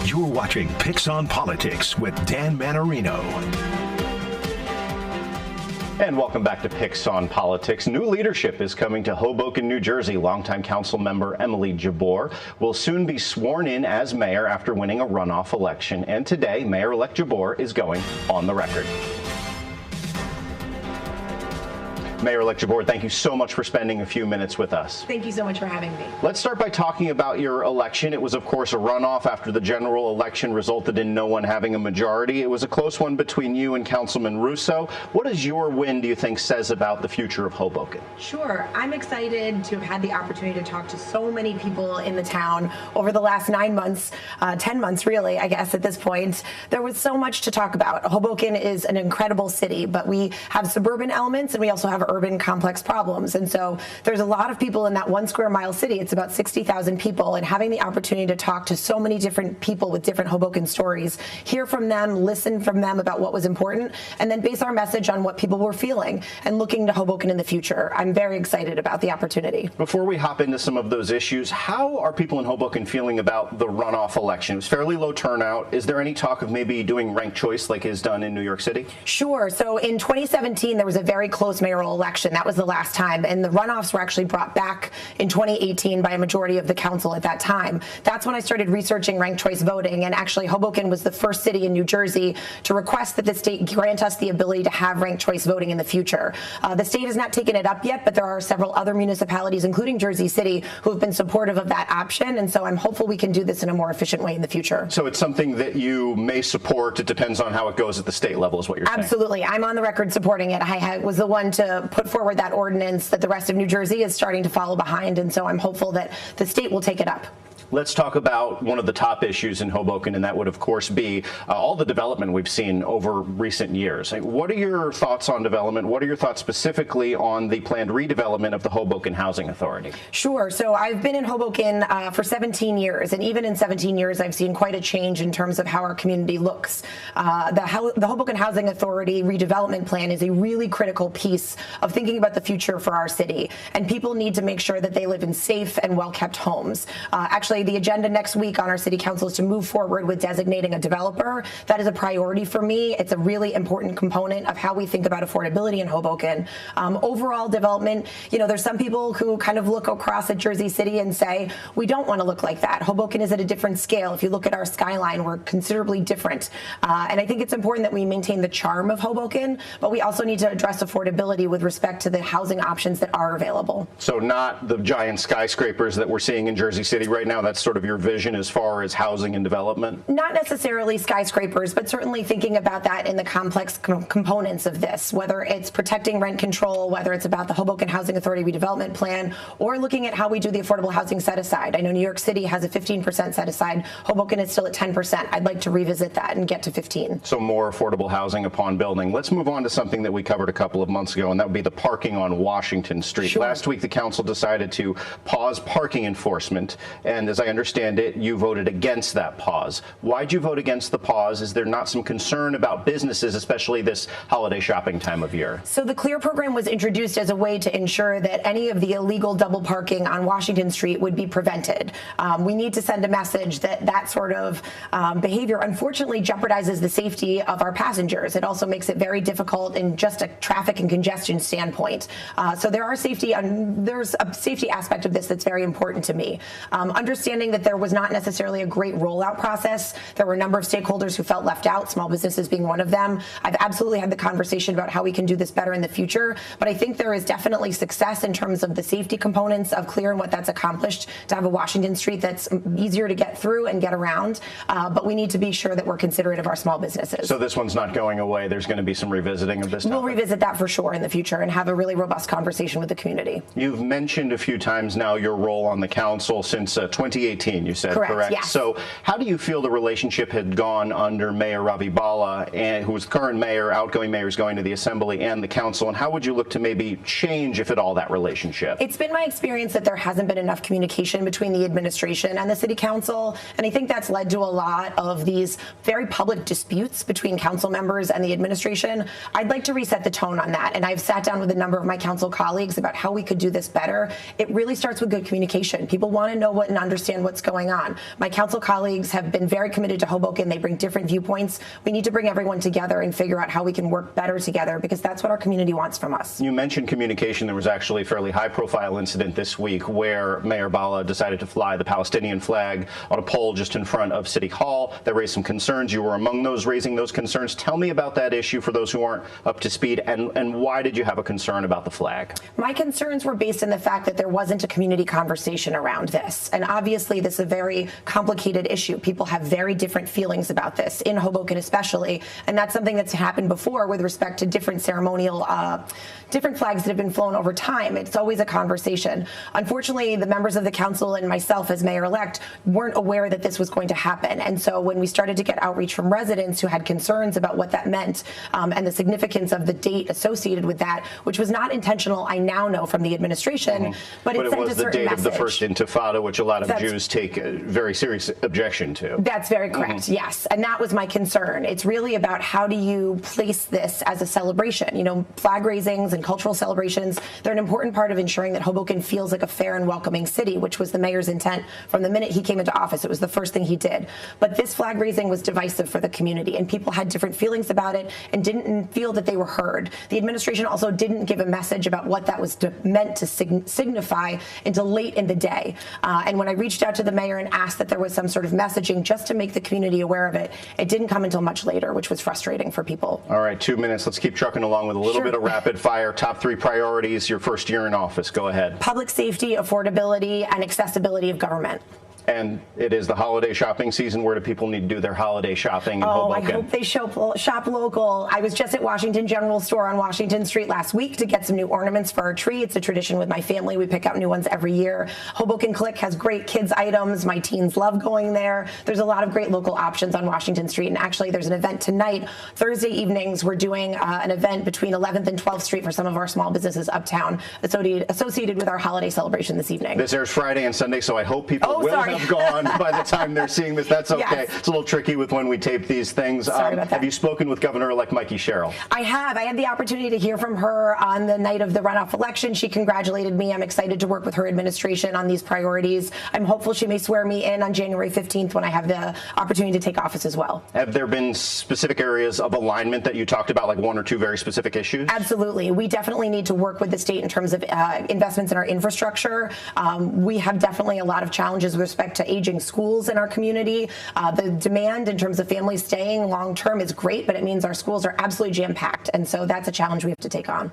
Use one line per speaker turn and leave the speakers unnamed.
You're watching Picks on Politics with Dan Manarino.
And welcome back to Picks on Politics. New leadership is coming to Hoboken, New Jersey. Longtime council member Emily Jabbour will soon be sworn in as mayor after winning a runoff election. And today, Mayor-elect Jabbour is going on the record. Mayor-elect Jabbour, thank you so much for spending a few minutes with us.
Thank you so much for having me.
Let's start by talking about your election. It was, of course, a runoff after the general election resulted in no one having a majority. It was a close one between you and Councilman Russo. What does your win, do you think, says about the future of Hoboken?
Sure. I'm excited to have had the opportunity to talk to so many people in the town over the last 9 months, 10 months, really, I guess, at this point. There was so much to talk about. Hoboken is an incredible city, but we have suburban elements and we also have urban complex problems. And so there's a lot of people in that 1 square mile city. It's about 60,000 people, and having the opportunity to talk to so many different people with different Hoboken stories, hear from them, listen from them about what was important, and then base our message on what people were feeling and looking to Hoboken in the future. I'm very excited about the opportunity.
Before we hop into some of those issues, how are people in Hoboken feeling about the runoff election? It was fairly low turnout. Is there any talk of maybe doing ranked choice like is done in New York City?
Sure. So in 2017, there was a very close mayoral election. That was the last time. And the runoffs were actually brought back in 2018 by a majority of the council at that time. That's when I started researching ranked choice voting. And actually, Hoboken was the first city in New Jersey to request that the state grant us the ability to have ranked choice voting in the future. The state has not taken it up yet, but there are several other municipalities, including Jersey City, who have been supportive of that option. And so I'm hopeful we can do this in a more efficient way in the future.
So it's something that you may support. It depends on how it goes at the state level is what you're saying.
Absolutely. I'm on the record supporting it. I was the one to put forward that ordinance that the rest of New Jersey is starting to follow behind, and so I'm hopeful that the state will take it up.
Let's talk about one of the top issues in Hoboken, and that would, of course, be all the development we've seen over recent years. What are your thoughts on development? What are your thoughts specifically on the planned redevelopment of the Hoboken Housing Authority?
Sure. So I've been in Hoboken for 17 years, and even in 17 years, I've seen quite a change in terms of how our community looks. The Hoboken Housing Authority redevelopment plan is a really critical piece of thinking about the future for our city, and people need to make sure that they live in safe and well-kept homes. Actually, the agenda next week on our city council is to move forward with designating a developer. That is a priority for me. It's a really important component of how we think about affordability in Hoboken. Overall development, there's some people who kind of look across at Jersey City and say, we don't want to look like that. Hoboken is at a different scale. If you look at our skyline, we're considerably different. And I think it's important that we maintain the charm of Hoboken, but we also need to address affordability with respect to the housing options that are available.
So not the giant skyscrapers that we're seeing in Jersey City right now. That's sort of your vision as far as housing and development?
Not necessarily skyscrapers, but certainly thinking about that in the complex components of this, whether it's protecting rent control, whether it's about the Hoboken Housing Authority redevelopment plan, or looking at how we do the affordable housing set aside. I know New York City has a 15% set aside. Hoboken is still at 10%. I'd like to revisit that and get to 15.
So more affordable housing upon building. Let's move on to something that we covered a couple of months ago, and that would be the parking on Washington Street.
Sure.
Last week, the council decided to pause parking enforcement, and as I understand it, you voted against that pause. Why'd you vote against the pause? Is there not some concern about businesses, especially this holiday shopping time of year?
So the CLEAR program was introduced as a way to ensure that any of the illegal double parking on Washington Street would be prevented. We need to send a message that that sort of behavior unfortunately jeopardizes the safety of our passengers. It also makes it very difficult in just a traffic and congestion standpoint. So there's a safety aspect of this that's very important to me. Understanding that there was not necessarily a great rollout process. There were a number of stakeholders who felt left out, small businesses being one of them. I've absolutely had the conversation about how we can do this better in the future, but I think there is definitely success in terms of the safety components of CLEAR and what that's accomplished to have a Washington Street that's easier to get through and get around, but we need to be sure that we're considerate of our small businesses.
So this one's not going away. There's going to be some revisiting of this topic.
We'll revisit that for sure in the future and have a really robust conversation with the community.
You've mentioned a few times now your role on the council since 2018, you said, correct?
Yes.
So how do you feel the relationship had gone under Mayor Ravi Bala, and who was the current mayor, outgoing mayor is going to the assembly and the council, and how would you look to maybe change, if at all, that relationship?
It's been my experience that there hasn't been enough communication between the administration and the city council, and I think that's led to a lot of these very public disputes between council members and the administration. I'd like to reset the tone on that, and I've sat down with a number of my council colleagues about how we could do this better. It really starts with good communication. People want to know what and understand understand what's going on. My council colleagues have been very committed to Hoboken. They bring different viewpoints. We need to bring everyone together and figure out how we can work better together, because that's what our community wants from us.
You mentioned communication. There was actually a fairly high-profile incident this week where Mayor Bala decided to fly the Palestinian flag on a pole just in front of City Hall. That raised some concerns. You were among those raising those concerns. Tell me about that issue for those who aren't up to speed, and why did you have a concern about the flag?
My concerns were based in the fact that there wasn't a community conversation around this. And obviously, this is a very complicated issue. People have very different feelings about this, in Hoboken especially. And that's something that's happened before with respect to different ceremonial, different flags that have been flown over time. It's always a conversation. Unfortunately, the members of the council and myself as mayor-elect weren't aware that this was going to happen. And so when we started to get outreach from residents who had concerns about what that meant and the significance of the date associated with that, which was not intentional, I now know from the administration, but it sent a certain message. But it was the date
of the first Intifada, which a lot of Jews take a very serious objection to.
That's very correct, yes. And that was my concern. It's really about how do you place this as a celebration. You know, flag raisings and cultural celebrations, they're an important part of ensuring that Hoboken feels like a fair and welcoming city, which was the mayor's intent from the minute he came into office. It was the first thing he did. But this flag raising was divisive for the community, and people had different feelings about it and didn't feel that they were heard. The administration also didn't give a message about what that was meant to signify until late in the day. And when I reached out to the mayor and asked that there was some sort of messaging just to make the community aware of it, it didn't come until much later, which was frustrating for people.
All right, 2 minutes. Let's keep trucking along with a little bit of rapid fire. Top 3 priorities, your first year in office. Go ahead.
Public safety, affordability, and accessibility of government.
And it is the holiday shopping season. Where do people need to do their holiday shopping in Hoboken?
I hope they shop local. I was just at Washington General Store on Washington Street last week to get some new ornaments for our tree. It's a tradition with my family. We pick out new ones every year. Hoboken Click has great kids items. My teens love going there. There's a lot of great local options on Washington Street. And actually, there's an event tonight. Thursday evenings, we're doing an event between 11th and 12th Street for some of our small businesses uptown associated with our holiday celebration this evening.
This airs Friday and Sunday, so I hope people will have gone by the time they're seeing this. That's okay. Yes. It's a little tricky with when we tape these things.
Sorry about that.
Have you spoken with Governor-elect Mikey Sherrill?
I have. I had the opportunity to hear from her on the night of the runoff election. She congratulated me. I'm excited to work with her administration on these priorities. I'm hopeful she may swear me in on January 15th when I have the opportunity to take office as well.
Have there been specific areas of alignment that you talked about, like 1 or 2 very specific issues?
Absolutely. We definitely need to work with the state in terms of investments in our infrastructure. We have definitely a lot of challenges with respect to aging schools in our community. The demand in terms of families staying long term is great, but it means our schools are absolutely jam-packed. And so that's a challenge we have to take on.